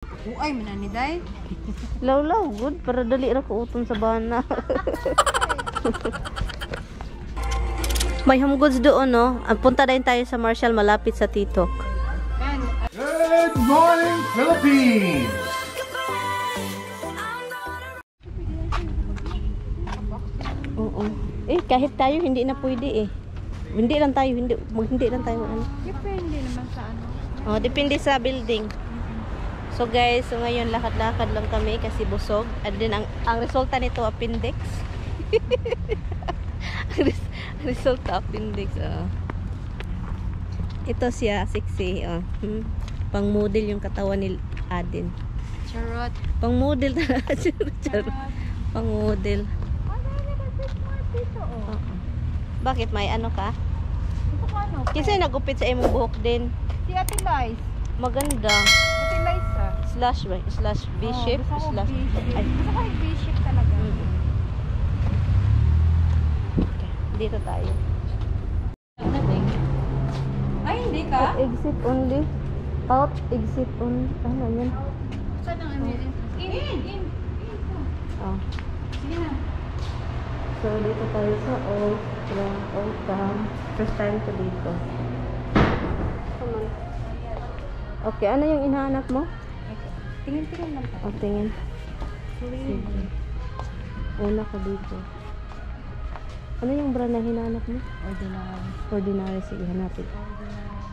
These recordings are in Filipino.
Uay, mananiday. Law-law, good. Para dali ra ko uton sa bana. May home goods doon, no? Punta din tayo sa Marshall, malapit sa Titok. Good morning, Philippines! Oo. Kahit tayo, hindi na pwede eh. Hindi lang tayo, hindi lang tayo ano. Depende naman sa ano. Oh, depende sa building. So guys, so ngayon lakad-lakad lang kami kasi busog. At din ang resulta nito appendix. Resulta appendix. Ito siya sexy. Pang model yung katawan ni Aden. Charot. Pang model talaga. Charot. Pang model. Bakit may ano ka? Ito ko ano? Kasi nagupit sa imong buhok din. Si Ate Lice. Maganda. Ate Lice Slash B-shape. Gusto ko Slash. B-shape. Ay. Gusto ko yung B-shape talaga. Okay. Dito tayo. Ay, hindi ka? Exit only. Out, exit only. Ano yan? Saan ang ano yun? In. Oh. Sige na. So, dito tayo sa Old Town. First time ko dito. Come on. Okay, ano yung inahanap mo? Tingin-tingin lang tayo. O, tingin. Sige. Una ko dito. Ano yung brand na hinahanap mo? Ordinary. Sige, hanapin.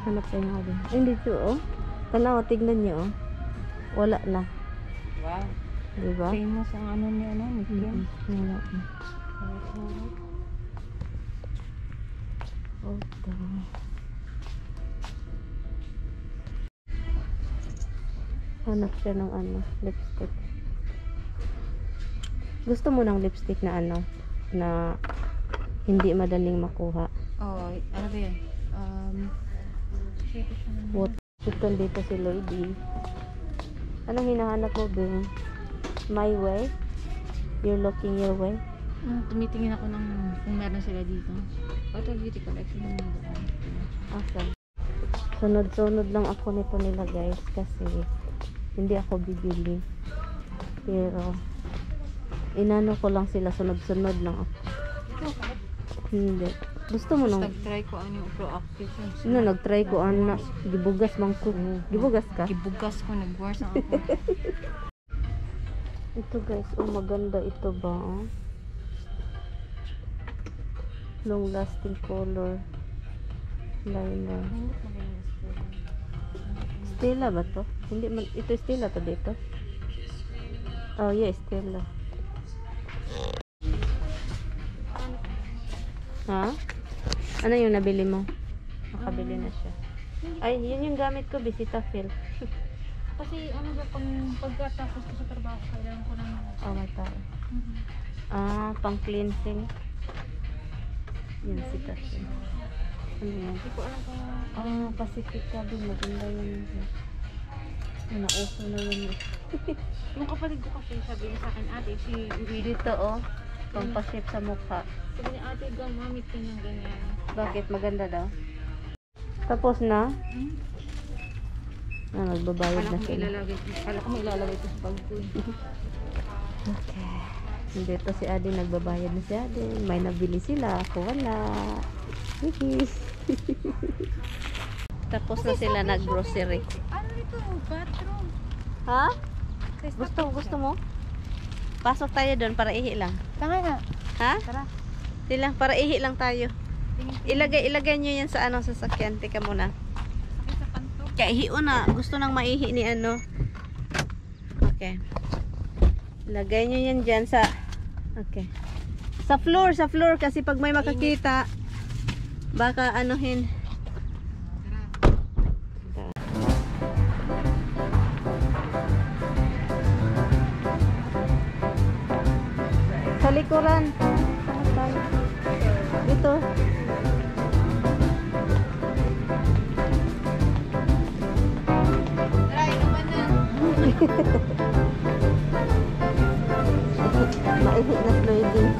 Hanap tayo nga din. Ay, dito, oh. Tanaw, tignan niyo, oh. Wala na. Wow. Diba? Famous ang ano niya, no? Ni Kim. Wala na. Old Town. Hanap siya ng ano, lipstick. Gusto mo ng lipstick na ano, na hindi madaling makuha? Oh, ano ba yan? What? Ito dito si Lloydie. Anong hinahanap mo, Bing? My way? You're looking your way? Tumitingin ako ng kung meron sila dito. Auto beauty collection ng mga doon. Awesome. Sunod-sunod lang ako nito nila, guys, kasi hindi ako bibili. Pero inano ko lang sila, sunod-sunod lang ako. Ito, kahit Hindi. Gusto mo nang nag-try ko ano yung proactive. ano, nag-try ko ana, gibugas man ko. Gibugas ka? Gibugas ko, nag-wars ang ako. Ito guys, oh maganda ito ba? Oh? Long lasting color liner. Stella ba to? Hindi man, ito Stella to dito. Oh yeah, Stella. Ha? Ano yung nabili mo? Nakabili na siya. Ay, yun yung gamit ko, Visitafil. Kasi ano ba, pagkatapos ko sa trabaho, kailangan ko ng Oh, may tao. Pang cleansing. Yan, Cetaphil. Ano yan? hindi ko alam kung Pacifica din. Maganda yun. Nauso na yun. yung kapatid ko kasi sabi niya sa akin, ate, si Willie, Dito, oh. Pang pa-shape sa mukha. sabi niya, ate, gamamit ka ng ganyan. Bakit? Maganda daw. Tapos na? Nagbabayad na sila. Kala ko may ilalagay ito sa bag ko. Okay. Dito si Adi, nagbabayad na si Adi. May nabili sila. Ako wala. Tapos na sila nag-grocery. Ano ito? Bathroom. Ha? Gusto mo? Pasok tayo doon para ihi lang. Tanga na. Ha? Tara. Sila, para ihi lang tayo. Ilagay nyo yan sa sasakyan. Teka muna. Sakit sa kanto. Kaya ihiyo na. Gusto nang maihi ni ano. Okay. Ilagay nyo yan dyan sa... Okay. Sa floor kasi pag may makakita, baka anuhin. Sa likuran. Dito. Tara, inuman na. Maihi na Lloydie.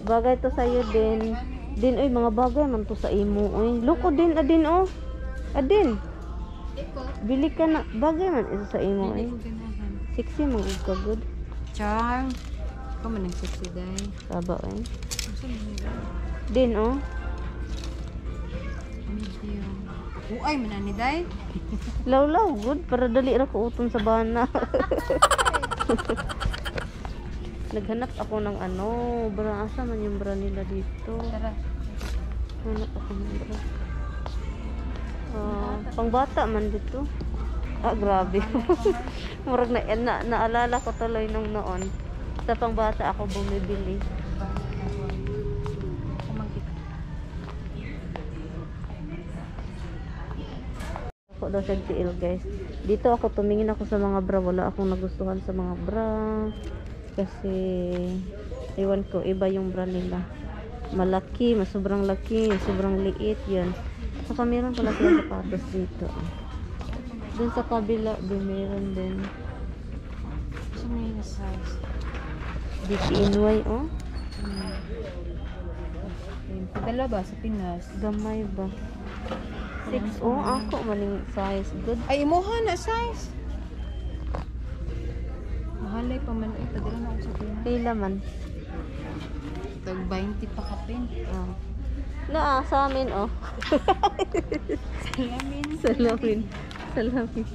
Bagay to sa'yo din. Din, oy, mga bagay man to sa imo, oy. Loko din, adin, oh. Adin. Bili ka na. Bagay man ito sa imo, oy. Sexy, mag-ugka good. Char. Ikaw man ang sexy day. Saba, oy. Din, oh. Medium. Uay, manani day. Law-law, good. Para dali ra ko uton sa bana. Naghanap ako ng ano, bra. Asa man yung bra nila dito? Tara. Hanap ako ng bra. Pangbata man dito. Ah, grabe. Murag naalala ko tuloy nung noon. Sa pangbata ako bumibili. Ako daw siya tiil, guys. Dito ako tumingin ako sa mga bra. Wala akong nagustuhan sa mga bra. Kasi iwan ko, iba yung bra nila. Malaki, mas sobrang laki, sobrang liit yan. Saka meron pala sila sapatos dito. Dun sa kabila, din meron din. Gusto mo yung size? DKNY, oh. Padala ba sa Pinas? Gamay ba? 6, oh, ako maling size. Good. Ay, imuha na size. Mahalay pa man. Ay, padala na ako sa Pinas. Pila man. Tag 20 pa kapin. Oh. Na, sa amin, oh. Salamin. Salamin. Salamin.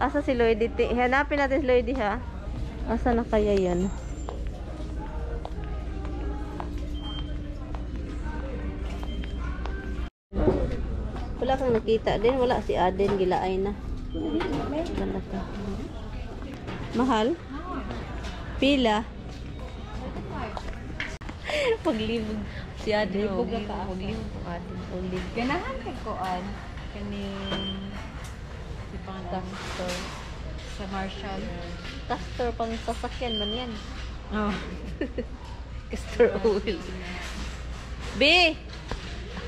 Asa si Lloydie? Hanapin natin si Lloydie, ha? Asa na kaya yan? Wala kang nakita din. Wala si Aden. Gilaay na. Wala ka. Mahal? Pila? Paglibog si Aden. Paglibog ko Aden. Paglibog. Ganahan kay Koan. Kaning si Pastor sa Marshall. Castor pang sasakyan man yan. Oh. Castor oil. B!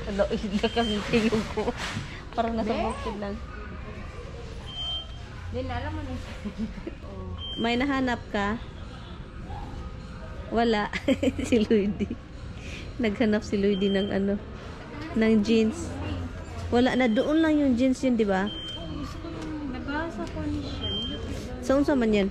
Ano, hindi kasi tingin ko. Parang nasa bukid lang. Din alam mo ni. May nahanap ka? Wala. Si Lloydie. Naghanap si Lloydie ng ano, ng jeans. Wala na, doon lang yung jeans yun, di ba? Nabasa ko ni siya. Saan sa man yan?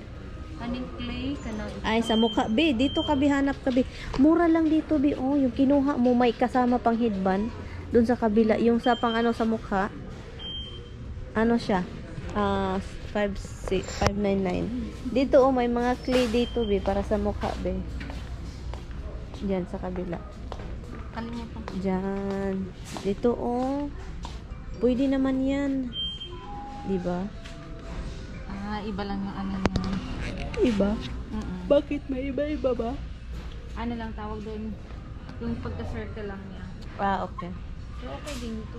Kaning clay kanang Ay, sa mukha. B, dito ka, B, hanap ka, B. Mura lang dito, B. Oh, yung kinuha mo, may kasama pang headband. Doon sa kabila. Yung sa pang ano sa mukha. Ano siya? 599. Dito, oh, may mga clay dito, B, para sa mukha, B. Diyan, sa kabila. kalimutan ko. Diyan. Dito, oh. Pwede naman yan. Diba? Ah, iba lang yung ano niya. Iba? Mm-mm. Bakit may iba-iba ba? Ano lang tawag doon? Yung pagka-circle lang niya. Ah, okay. Pero okay din ito.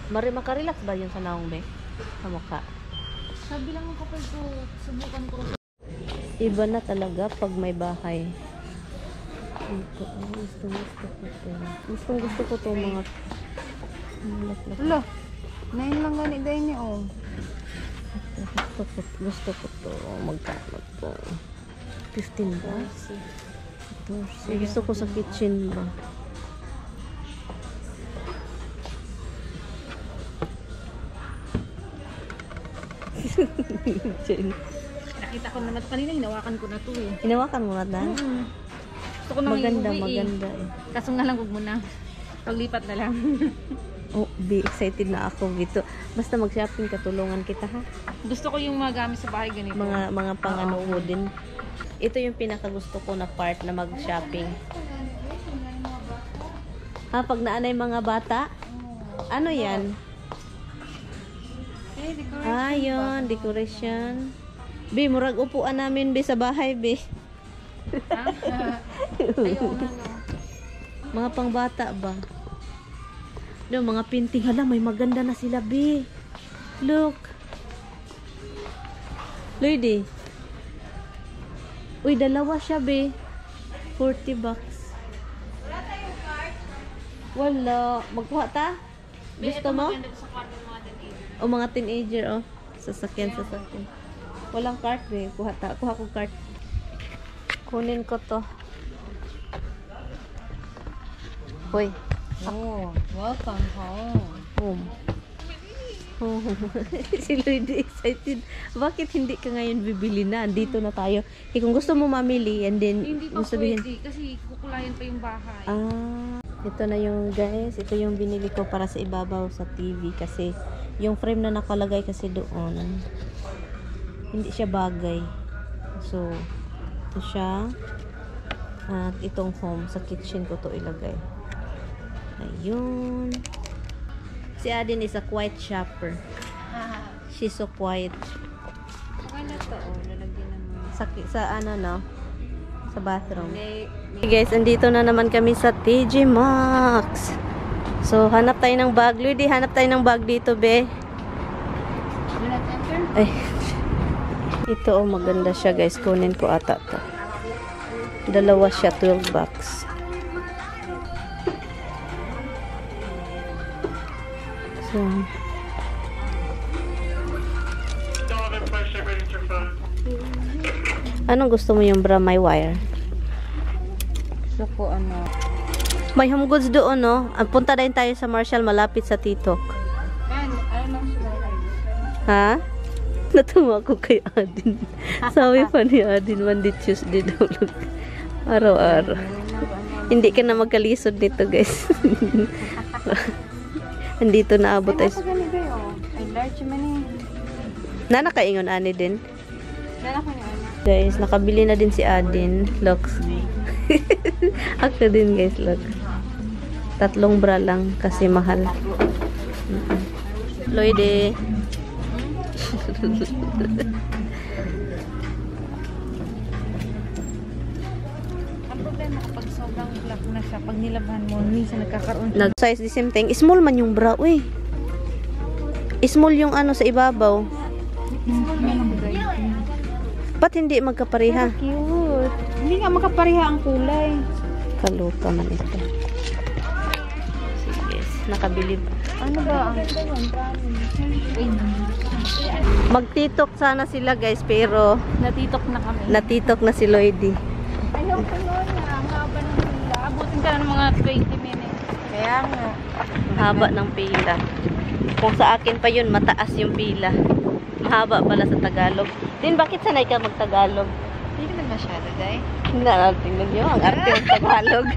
Makarelax ba yun sa naong, be? Sa mukha? Sabi lang ng kapal ko, subukan ko. Iba na talaga pag may bahay. Ito, gusto ko to mga Wala. 9 lang ganit dahil niya, oh. gusto ko to magkano to 15 ba? Ito, gusto ko sa kitchen ba? Nakita ko naman kanina, hinawakan ko na to eh. Hinawakan mo na na? Gusto ko nang Maganda, iuwi maganda eh. eh. Kasong na lang huwag mo na. Paglipat na lang. Oh, be excited na ako dito. Basta mag-shopping, katulungan kita ha. Gusto ko yung mga gamit sa bahay ganito. Mga pang-ano din. Ito yung pinakagusto ko na part na mag-shopping. Ha, pag naanay mga bata? Ano yan? Eh, decoration Ah, yun, decoration. Be, murag upuan namin, be, sa bahay, be. Ha? Ayaw na, no. Mga pangbata ba? No, mga painting. Hala, may maganda na sila, be. Look. Lady. Uy, dalawa siya, be. 40 bucks. Wala tayong card? Wala. Magkuha ta? Gusto mo? O mga teenager, oh. Sasakyan. Walang cart eh. Kuha ko cart. Kunin ko to. Hoy. Oh, welcome home. Home. Si Lloyd excited. Bakit hindi ka ngayon bibili na? Dito na tayo. Kung gusto mo mamili, and then Hindi pa sabihin, pwede kasi kukulayan pa yung bahay. ito na yung guys. Ito yung binili ko para sa ibabaw sa TV. Kasi yung frame na nakalagay kasi doon, hindi siya bagay. So, ito siya. At itong home, sa kitchen ko to ilagay. Ayun. Si Adin is a quiet shopper. She's so quiet. Okay na to, lalagyan naman. Sa ano no? Sa bathroom. Okay guys, andito na naman kami sa TJ Maxx. So, hanap tayo ng bag. Ludy, hanap tayo ng bag dito, be. Ay. Ito, oh, maganda siya, guys. Kunin ko ata to. Dalawa siya, 12 bucks. So, anong gusto mo yung bra may wire? So ko ano? May home goods doon, no? Punta din tayo sa Marshall, malapit sa Titok. Ano sila? Ha? Natuwa ko kay Adin. Sabi pa ni Adin, Monday, Tuesday daw lang. Araw-araw. Hindi ka na magkalisod nito, guys. Andito na abot tayo. Ay, large man eh. Nanakaingon ani din. Lala ko niya ano. Guys, nakabili na din si Adin. Looks. Ako din, guys, look. 3 bra lang kasi mahal. Lloyd. Ang problema kapag sobrang black na siya, pag nilabhan mo, minsan nagkakaroon siya. Nag-size the same thing. Small man yung bra, uy. Small yung ano sa ibabaw. Ba't hindi magkapareha? Cute. Hindi nga makapareha ang kulay. Kaluka man ito. Sige, nakabili ba? Ano ba ang... Magtitok sana sila, guys, pero Natitok na kami. natitok na si Lloydie. Ayaw ko nun na. Ang haba ng pila. Abutin ka na ng mga 20 minutes. Kaya nga. Ang haba ng pila. Kung sa akin pa yun, mataas yung pila. Mahaba pala sa Tagalog. Din, bakit sanay ka mag-Tagalog? Hindi na masyado, day. Tingnan nyo, ang arte ng Tagalog.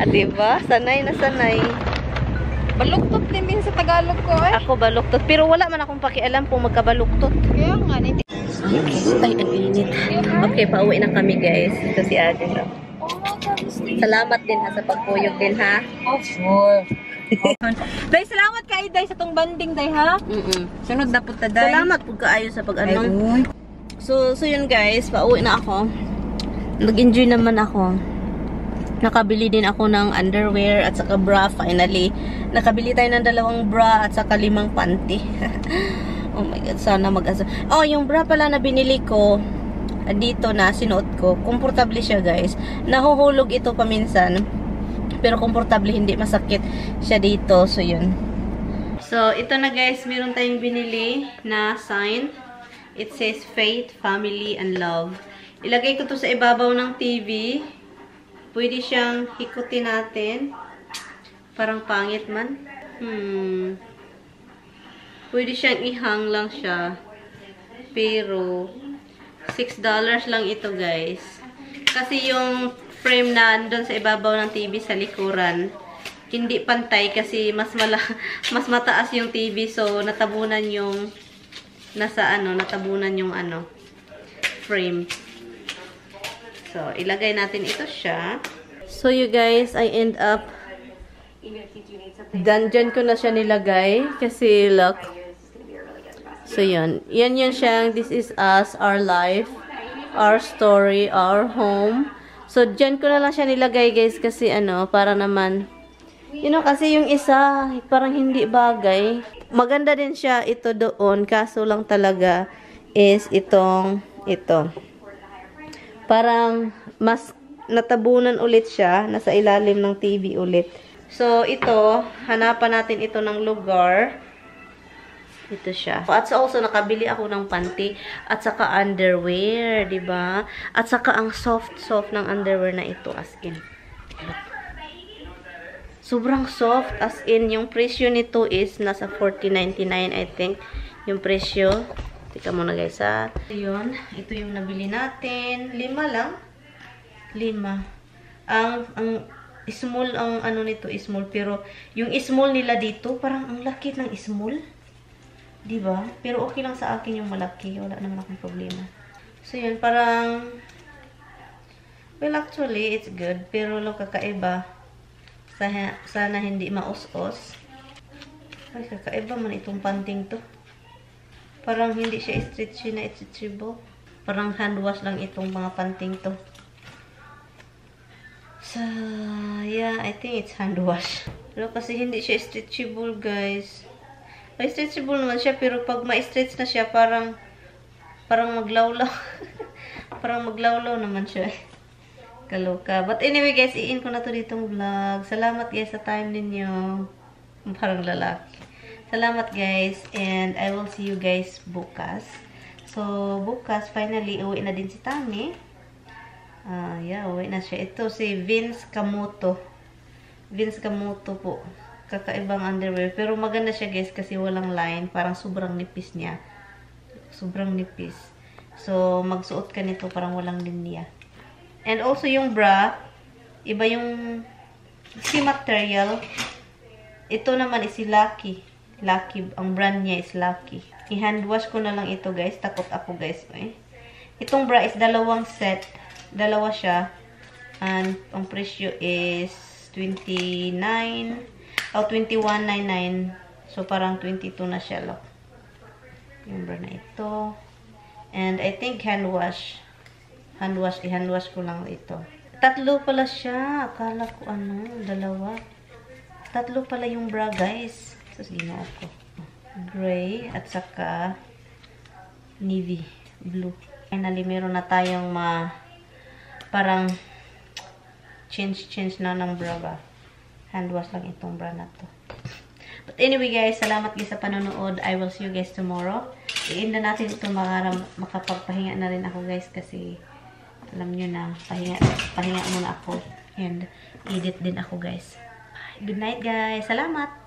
At diba? Sanay na sanay. Baluktot din sa Tagalog ko eh. Ako baluktot. Pero wala man akong pakialam kung magkabaluktot. Kaya nga, hindi. Ay, ang init. Okay, pauwi na kami, guys. Ito si Adin. Salamat din ha sa pagpuyog din ha. Oh, sure. Day, salamat kay Day sa tong banding, Day, ha? Sunod na punta, Day. Salamat po kaayo sa pag-ano. So yun guys, pauwi na ako. Nag-enjoy naman ako. Nakabili din ako ng underwear at saka bra finally. Nakabili tayo ng 2 bra at saka 5 panty. Oh my god, sana mag-asa. Oh, yung bra pala na binili ko dito na sinuot ko. Komportable siya, guys. Nahuhulog ito paminsan. Pero komportable, hindi masakit siya dito. So yun. So ito na guys, meron tayong binili na sign. It says faith, family, and love. Ilagay ko to sa ibabaw ng TV. Pwede siyang hikutin natin. Parang pangit man. Pwede siyang ihang lang siya. Pero, $6 lang ito, guys. Kasi yung frame na andun sa ibabaw ng TV sa likuran, hindi pantay kasi mas mataas yung TV. So, natabunan yung natabunan yung frame. So, ilagay natin ito siya. So, you guys, I end up dyan ko na siya nilagay. Kasi, look. So, yun. Yan siya. This is us, our life, our story, our home. So, dyan ko na lang siya nilagay, guys. Kasi, para naman, kasi yung isa, parang hindi bagay. Maganda din siya ito doon. Kaso lang talaga is ito. Parang mas natabunan ulit siya. Nasa ilalim ng TV ulit. So, ito, hanapan natin ito ng lugar. Ito siya. At also, nakabili ako ng panty at saka underwear, diba? At saka ang soft ng underwear na ito, as in. Sobrang soft, as in, yung presyo nito is nasa $40.99, I think. Yung presyo. Tika muna guys, ha. Yun, ito yung nabili natin. 5 lang. 5. Ang small, ang ano nito, small. Pero, yung small nila dito, parang ang laki ng small. Diba? Pero okay lang sa akin yung malaki. Wala naman akong problema. So, yun. Parang, well, actually, it's good. Pero, lo kakaiba. Sana hindi maus-os. Ay, kakaiba man itong panting to. Parang hindi siya stretchy na stretchable. Parang hand wash lang itong mga panting to. So, yeah, I think it's hand wash. Pero kasi hindi siya stretchable, guys. Ay, stretchable naman siya, pero pag ma-stretch na siya, parang maglawlaw. Parang maglawlaw naman siya. Kaloka. But anyway, guys, i-in ko na to ditong vlog. Salamat, guys, sa time ninyo. Parang lalaki. Salamat, guys. And I will see you guys bukas. So, bukas, finally, uwi na din si Tami. Yeah, uwi na siya. Ito, si Vince Camuto. Vince Camuto po. Kakaibang underwear. Pero maganda siya, guys, kasi walang line. Parang sobrang nipis niya. Sobrang nipis. So, magsuot ka nito, parang walang linya. And also, yung bra, iba yung si material. Ito naman is si Lucky. Lucky. Ang brand niya is Lucky. I-hand wash ko na lang ito, guys. Takot ako, guys. Eh. Itong bra is 2 set. 2 siya. And ang presyo is $21.99. So, parang 22 na siya, look. Yung bra na ito. And I think hand wash. I-hand wash ko lang ito. 3 pala siya. Akala ko 2. 3 pala yung bra, guys. So, sige na ako. Gray at saka navy blue. Finally, meron na tayong parang change na ng bra ba. Hand wash lang itong bra na to. But anyway, guys, salamat guys sa panonood. I will see you guys tomorrow. I-end na natin ito makapagpahinga na rin ako, guys, kasi alam nyo na, pahinga muna ako. And edit din ako, guys. Bye. Good night, guys. Salamat!